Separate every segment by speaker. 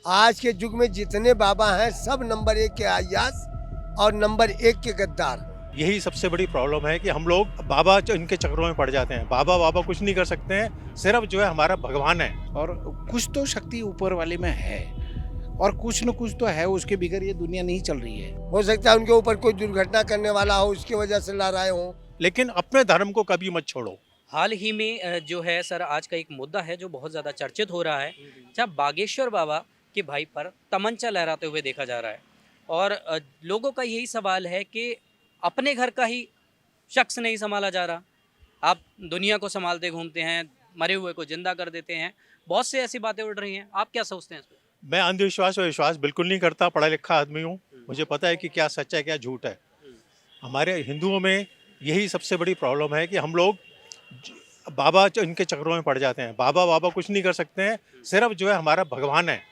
Speaker 1: आज के युग में जितने बाबा हैं सब नंबर एक के अय्याश और नंबर एक के गद्दार।
Speaker 2: यही सबसे बड़ी प्रॉब्लम है कि हम लोग बाबा इनके चक्करों में पड़ जाते हैं। बाबा बाबा कुछ नहीं कर सकते हैं, सिर्फ जो है हमारा भगवान है।
Speaker 3: और कुछ तो शक्ति ऊपर वाले में है और कुछ न कुछ तो है, उसके बगैर ये दुनिया नहीं चल रही है।
Speaker 1: हो सकता है उनके ऊपर कोई दुर्घटना करने वाला हो, उसकी वजह से ला रहे हो।
Speaker 2: लेकिन अपने धर्म को कभी मत छोड़ो।
Speaker 4: हाल ही में जो है सर आज का एक मुद्दा है जो बहुत ज़्यादा चर्चित हो रहा है, जहाँ बागेश्वर बाबा के भाई पर तमंचा लहराते हुए देखा जा रहा है। और लोगों का यही सवाल है कि अपने घर का ही शख्स नहीं संभाला जा रहा, आप दुनिया को संभालते घूमते हैं, मरे हुए को जिंदा कर देते हैं, बहुत से ऐसी बातें उड़ रही हैं। आप क्या सोचते हैं इस पर?
Speaker 2: मैं अंधविश्वास और विश्वास बिल्कुल नहीं करता, पढ़ा लिखा आदमी हूँ, मुझे पता है कि क्या सच है क्या झूठ है। हमारे हिंदुओं में यही सबसे बड़ी प्रॉब्लम है कि हम लोग बाबा इनके चक्करों में पड़ जाते हैं। बाबा बाबा कुछ नहीं कर सकते हैं, सिर्फ जो है हमारा भगवान है।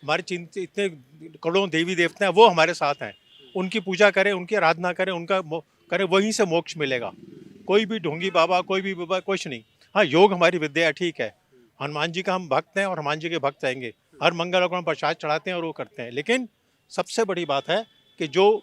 Speaker 2: हमारे इतने करोड़ों देवी देवता हैं, वो हमारे साथ हैं। उनकी पूजा करें, उनकी आराधना करें, उनका करें, वहीं से मोक्ष मिलेगा। कोई भी ढोंगी बाबा, कोई भी बाबा, कुछ नहीं। हाँ, योग हमारी विद्या है, ठीक है। हनुमान जी का हम भक्त हैं और हनुमान जी के भक्त रहेंगे। हर मंगल को हम प्रसाद चढ़ाते हैं और वो करते हैं। लेकिन सबसे बड़ी बात है कि जो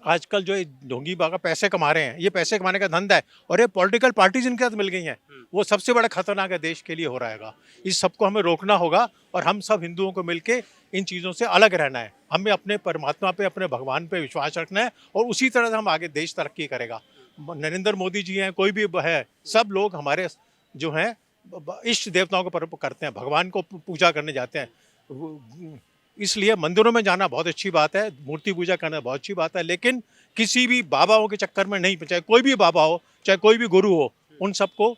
Speaker 2: आजकल जो ये ढोंगी बाबा पैसे कमा रहे हैं, ये पैसे कमाने का धंधा है और ये पॉलिटिकल पार्टीज इनके साथ मिल गई हैं, वो सबसे बड़ा खतरनाक है देश के लिए हो रहेगा। इस सबको हमें रोकना होगा और हम सब हिंदुओं को मिलके इन चीज़ों से अलग रहना है। हमें अपने परमात्मा पे, अपने भगवान पे विश्वास रखना है और उसी तरह से हम आगे देश तरक्की करेगा। नरेंद्र मोदी जी हैं, कोई भी है, सब लोग हमारे जो हैं इष्ट देवताओं को करते हैं, भगवान को पूजा करने जाते हैं। इसलिए मंदिरों में जाना बहुत अच्छी बात है, मूर्ति पूजा करना बहुत अच्छी बात है, लेकिन किसी भी बाबाओं के चक्कर में नहीं, चाहे कोई भी बाबा हो, चाहे कोई भी गुरु हो, उन सबको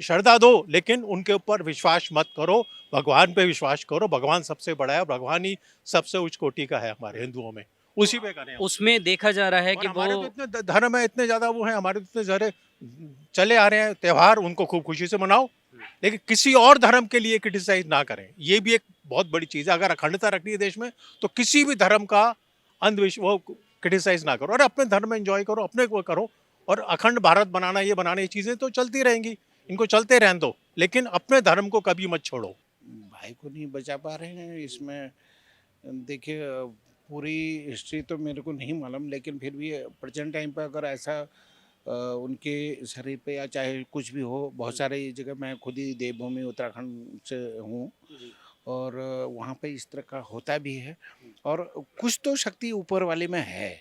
Speaker 2: श्रद्धा दो, लेकिन उनके ऊपर विश्वास मत करो। भगवान पे विश्वास करो, भगवान सबसे बड़ा है, भगवान ही सबसे उच्च कोटि का है हमारे हिंदुओं में, उसी पे करें।
Speaker 4: उसमें देखा जा रहा है
Speaker 2: और
Speaker 4: कि
Speaker 2: हमारे
Speaker 4: वो
Speaker 2: तो इतने धर्म है, इतने ज़्यादा वो हैं, हमारे तो इतने सारे चले आ रहे हैं त्यौहार, उनको खूब खुशी से मनाओ, लेकिन किसी और धर्म के लिए क्रिटिसाइज ना करें। ये भी एक बहुत बड़ी चीज़ है। अगर अखंडता रखनी है देश में तो किसी भी धर्म का अंधविश्वास क्रिटिसाइज ना करो और अपने धर्म में एंजॉय करो, अपने को करो। और अखंड भारत बनाना, ये बनाना, ये चीज़ें तो चलती रहेंगी, इनको चलते रहने दो, लेकिन अपने धर्म को कभी मत छोड़ो।
Speaker 3: भाई को नहीं बचा पा रहे हैं इसमें। देखिए, पूरी हिस्ट्री तो मेरे को नहीं मालूम, लेकिन फिर भी प्रेजेंट टाइम पे अगर ऐसा उनके शरीर पे या चाहे कुछ भी हो, बहुत सारे जगह, मैं खुद ही देवभूमि उत्तराखंड से हूँ और वहाँ पे इस तरह का होता भी है। और कुछ तो शक्ति ऊपर वाले में है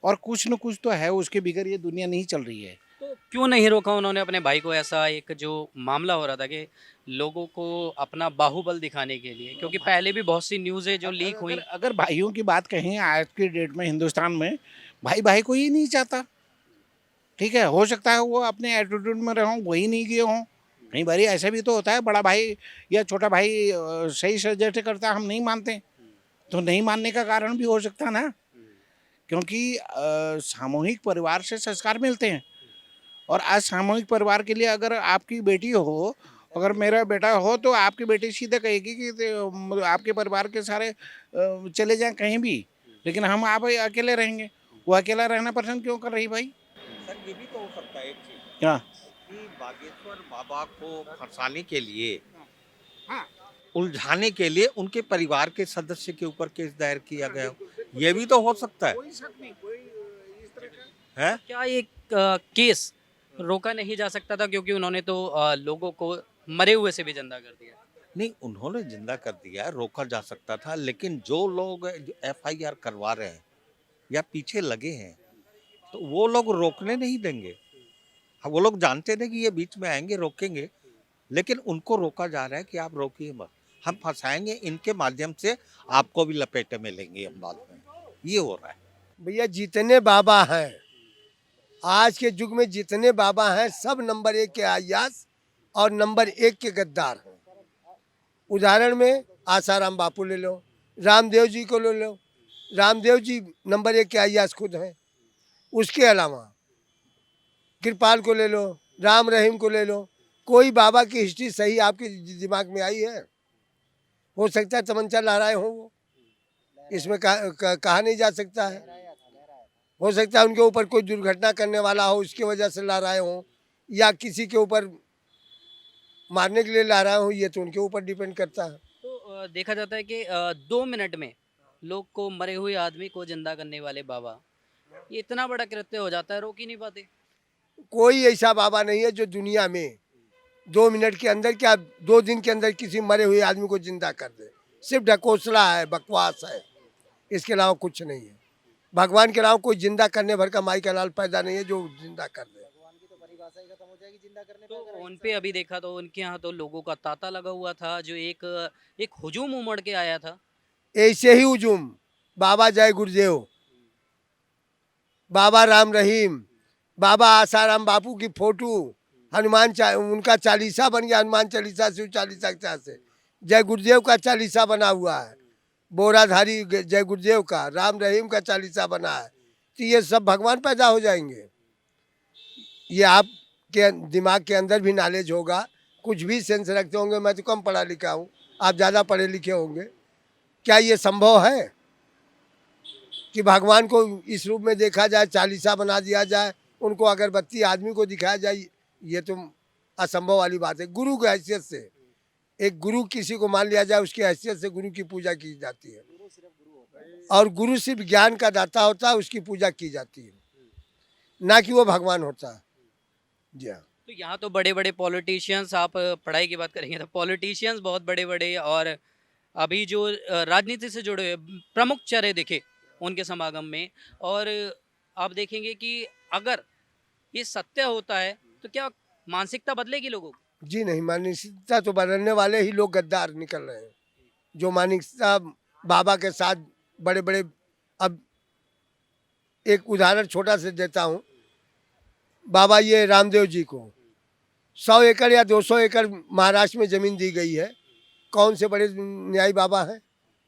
Speaker 3: और कुछ न कुछ तो है, उसके बगैर ये दुनिया नहीं चल रही है।
Speaker 4: तो क्यों नहीं रोका उन्होंने अपने भाई को? ऐसा एक जो मामला हो रहा था कि लोगों को अपना बाहुबल दिखाने के लिए, क्योंकि पहले भी बहुत सी न्यूज़ें जो लीक हुई।
Speaker 3: अगर अगर भाइयों की बात कहें आज की डेट में हिंदुस्तान में, भाई भाई को ही नहीं चाहता। ठीक है, हो सकता है वो अपने एटीट्यूड में रहे हों, वही नहीं गए हों। कई बारी ऐसा भी तो होता है, बड़ा भाई या छोटा भाई सही सजेस्ट करता है, हम नहीं मानते, तो नहीं मानने का कारण भी हो सकता है ना, क्योंकि सामूहिक परिवार से संस्कार मिलते हैं। और आज सामूहिक परिवार के लिए अगर आपकी बेटी हो, अगर मेरा बेटा हो, तो आपकी बेटी सीधे कहेगी कि आपके परिवार के सारे चले जाएं कहीं भी, लेकिन हम आप अकेले रहेंगे। वो अकेला रहना पसंद क्यों कर रही भाई?
Speaker 5: सर ये भी तो हो सकता है एक चीज
Speaker 3: क्या?
Speaker 5: कि बागेश्वर बाबा को फंसाने के लिए,
Speaker 3: हाँ,
Speaker 5: उलझाने के लिए उनके परिवार के सदस्य के ऊपर केस दायर किया गया हो, ये भी तो हो सकता है।
Speaker 3: कोई शक नहीं, कोई इस तरह का।
Speaker 5: है
Speaker 4: क्या एक केस रोका नहीं जा सकता था, क्योंकि उन्होंने तो लोगों को मरे हुए से भी जिंदा कर दिया।
Speaker 5: नहीं, उन्होंने जिंदा कर दिया, रोका जा सकता था, लेकिन जो लोग एफआईआर करवा रहे हैं या पीछे लगे हैं, तो वो लोग रोकने नहीं देंगे। हाँ, वो लोग जानते थे कि ये बीच में आएंगे, रोकेंगे, लेकिन उनको रोका जा रहा है कि आप रोकिए मत, हम फंसाएंगे, इनके माध्यम से आपको भी लपेटे में लेंगे हम बाद में। ये हो रहा है।
Speaker 1: भैया जितने बाबा हैं, आज के युग में जितने बाबा हैं सब नंबर एक के अय्याश और नंबर एक के गद्दार हैं। उदाहरण में आसाराम बापू ले लो, रामदेव जी को ले लो। रामदेव जी नंबर एक के अय्याश खुद हैं। उसके अलावा कृपाल को ले लो, राम रहीम को ले लो। कोई बाबा की हिस्ट्री सही आपके दिमाग में आई है? हो सकता है तमंचा लहराए हों वो, इसमें कहा नहीं जा सकता है। हो सकता है उनके ऊपर कोई दुर्घटना करने वाला हो, उसकी वजह से लहराए हों, या किसी के ऊपर मारने के लिए लहराए हों, ये तो उनके ऊपर डिपेंड करता है।
Speaker 4: तो देखा जाता है कि 2 मिनट में लोग को, मरे हुए आदमी को जिंदा करने वाले बाबा, ये इतना बड़ा कृत्य हो जाता है, रोक ही नहीं पाते।
Speaker 1: कोई ऐसा बाबा नहीं है जो दुनिया में 2 मिनट के अंदर, क्या 2 दिन के अंदर किसी मरे हुए आदमी को जिंदा कर दे। सिर्फ ढकोसला है, बकवास है, इसके अलावा कुछ नहीं है। भगवान के अलावा कोई जिंदा करने भर का माई का लाल पैदा नहीं है जो जिंदा कर दे।
Speaker 4: तो उन पे अभी देखा तो उनके यहाँ तो लोगों का तांता लगा हुआ था, जो एक हुजूम उमड़ के आया था।
Speaker 1: ऐसे ही हुजूम बाबा जय गुरुदेव, बाबा राम रहीम, बाबा आसाराम बापू की फोटो, उनका चालीसा बन गया, हनुमान चालीसा, शिव चालीसा के साथ से जय गुरुदेव का चालीसा बना हुआ है, बोराधारी जय गुरुदेव का, राम रहीम का चालीसा बना है। तो ये सब भगवान पैदा हो जाएंगे। ये आपके दिमाग के अंदर भी नॉलेज होगा, कुछ भी सेंस रखते होंगे। मैं तो कम पढ़ा लिखा हूँ, आप ज़्यादा पढ़े लिखे होंगे। क्या ये संभव है कि भगवान को इस रूप में देखा जाए, चालीसा बना दिया जाए, उनको अगरबत्ती आदमी को दिखाया जाए? ये तो असंभव वाली बात है। गुरु की हैसियत से, एक गुरु किसी को मान लिया जाए, उसकी हैसियत से गुरु की पूजा की जाती है, और गुरु सिर्फ ज्ञान का दाता होता है, उसकी पूजा की जाती है, ना कि वो भगवान होता है। जी हाँ।
Speaker 4: तो यहाँ तो बड़े बड़े पॉलिटिशियंस, आप पढ़ाई की बात करेंगे तो पॉलिटिशियंस बहुत बड़े बड़े, और अभी जो राजनीति से जुड़े हुए प्रमुख चेहरे दिखे उनके समागम में, और आप देखेंगे कि अगर ये सत्य होता है तो क्या मानसिकता बदलेगी लोगों की?
Speaker 1: जी नहीं, मानसिकता तो बदलने वाले ही लोग गद्दार निकल रहे हैं, जो मानसिकता बाबा के साथ बड़े बड़े। अब एक उदाहरण छोटा से देता हूँ। बाबा ये रामदेव जी को 100 एकड़ या 200 एकड़ महाराष्ट्र में ज़मीन दी गई है। कौन से बड़े न्यायी बाबा हैं?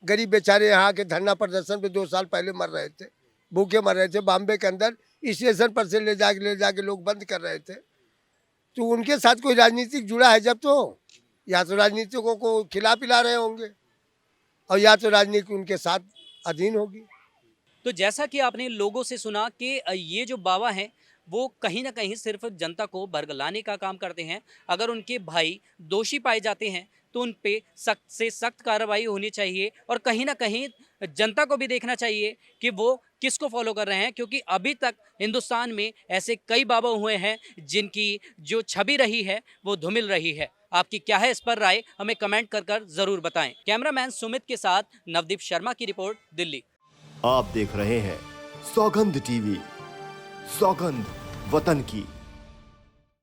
Speaker 1: गरीब बेचारे यहाँ के धरना प्रदर्शन पे 2 साल पहले मर रहे थे, भूखे मर रहे थे। बॉम्बे के अंदर स्टेशन पर से ले जाके लोग बंद कर रहे थे। तो उनके साथ कोई राजनीतिक जुड़ा है जब, तो या तो राजनीतिकों को खिला पिला रहे होंगे, और या तो राजनीति उनके साथ अधीन होगी।
Speaker 4: तो जैसा कि आपने लोगों से सुना कि ये जो बाबा हैं वो कहीं ना कहीं सिर्फ जनता को बरगलाने का काम करते हैं। अगर उनके भाई दोषी पाए जाते हैं तो उन पे सख्त से सख्त कार्रवाई होनी चाहिए, और कहीं ना कहीं जनता को भी देखना चाहिए कि वो किसको फॉलो कर रहे हैं, क्योंकि अभी तक हिंदुस्तान में ऐसे कई बाबा हुए हैं जिनकी जो छवि रही है वो धूमिल रही है। आपकी क्या है इस पर राय, हमें कमेंट कर जरूर बताएं। कैमरामैन सुमित के साथ नवदीप शर्मा की रिपोर्ट, दिल्ली।
Speaker 6: आप देख रहे हैं सौगंध टीवी, सौगंध वतन की।